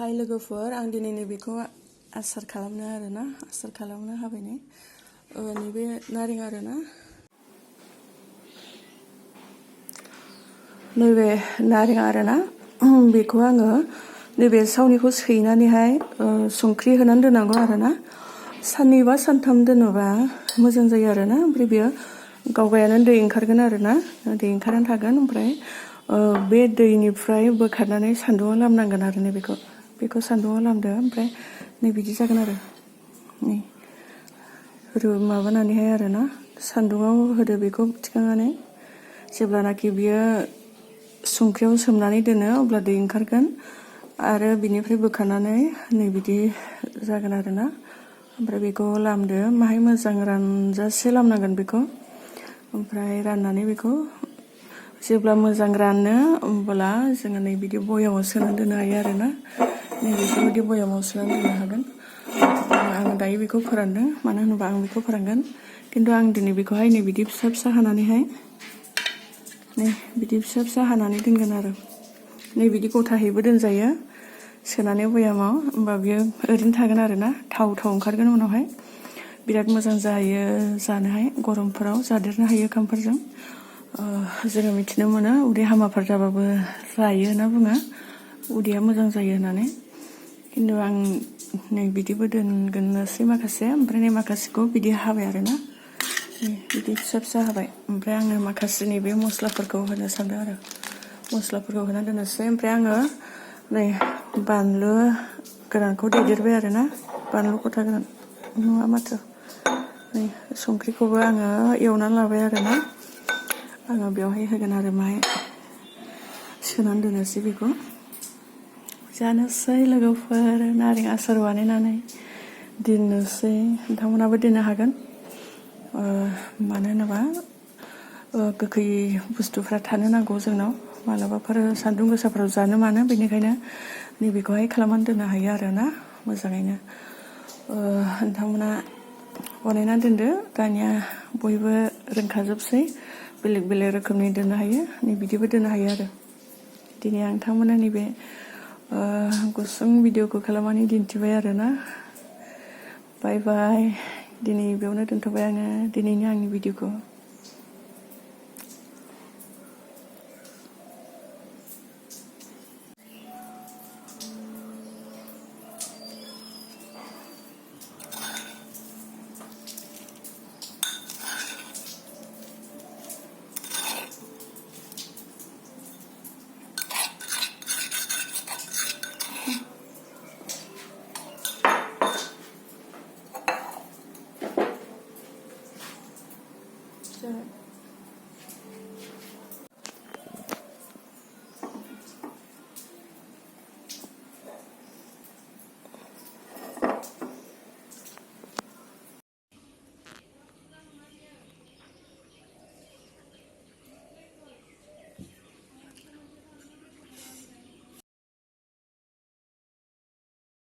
हाय लोगोफोर आं दिनै नैबेखौ आसार खालामनो आरोना आसार खालामनो हाबाय नै नैबे नारें आरोना नैबे नारें आरोना बेखौ आङो नैबे सावनिखौ सैनानैहाय संख्रि होनानै दोननांगौ आरोना साननै बा सानथाम दोनोबा मोजां जायो आरोना ओमफ्राय बेयो गावगायानो दै ओंखारगोन आरोना दै ओंखारनानै थागोन ओमफ्राय बे दैनिफ्राय बोखारनानै सान्दुङाव लामनांगोन आरो बेखौ सान्दुङाव लामदो ओमफ्राय नै बिदि जागोन आरो नै माबानानैहाय आरोना सान्दुङाव होदो बेखौ थिखांनानै जेब्लानाखि बियो संख्रियाव सोमनानै दोनो अब्ला दै ओंखारगोन आरो बिनिफ्राय बोखारनानै नै बिदि जागोन आरोना ओमफ्राय बेखौ लामदो माहाय मोजां रानजासे लामनांगोन बेखौ ओमफ्राय राननानै बेखौ जेब्ला मोजां रानो होमब्ला जोङो नै बिदि बयामाव सोनानै दोननो हायो आरोना नै बेफोरबायदि बयामाव सोनानै दोननो हागोन आं दायो बेखौ फोरानदों मानो होनोबा आं बेखौ फोरानगोन खिन्थु आं दिनै बेखौहाय नै बिदि फिसा फिसा हानानैहाय नै बिदि फिसा फिसा हानानै दोनगोन आरो नै बिदि गथाहैबो दोनजायो सोनानै बयामाव होमबा बियो ओरैनो थागोन आरोना थाव ओंखारगोन उनावहाय बिराद मोजां जायो जानोहाय गरमफोराव जादेरनो हायो ओंखामफोरजों जोङो मिथिनो मोनो उदै हामाफोर जाबाबो जायो होनना बुङो उदैया मोजां जायो होननानै खिन्थु आं नै बिदिबो दोनगोननोसै माखासे ओमफ्राय नै माखासेखौ बिदि हाबाय आरोना बिदि फिसा फिसा हाबाय ओमफ्राय आङो माखासे नैबे मस्लाफोरखौ होनो सानदों आरो मस्लाफोरखौ होना दोननोसै ओमफ्राय आङो नै बानलु गोरानखौ देदेरबाय आरोना बानलु गथा गोरान नङा माथो नै संख्रिखौबो आङो एवनानै लाबाय आरोना आङो बेवहाय होगोन आरो माहाय सोनानै दोननोसै बेखौ जानोसै लोगोफोर नारें आसार बानायनानै दोननोसै नोंथांमोनाबो दोननो हागोन मानो होनोबा गोखै बुस्थुफ्रा थानो नांगौ जोंनाव मालाबाफोर सान्दुं गोसाफ्राव जानो मानो बेनिखायनो नैबेखौहाय खालामनानै दोननो हायो आरोना मोजाङैनो नोंथांमोना बानायनानै दोनदो दानिया बयबो रोंखाजोबसै बेलेग बेलेग रोखोमनि दोननो हायो नै बिदिबो दोननो हायो आरो दिनै आं नोंथांमोना नैबे गुसुं भिडिअखौ खालामनानै दिन्थिबाय आरोना बाय बाय दिनै बेयावनो दोनथ'बाय आङो दिनैनि आंनि भिडिअखौ So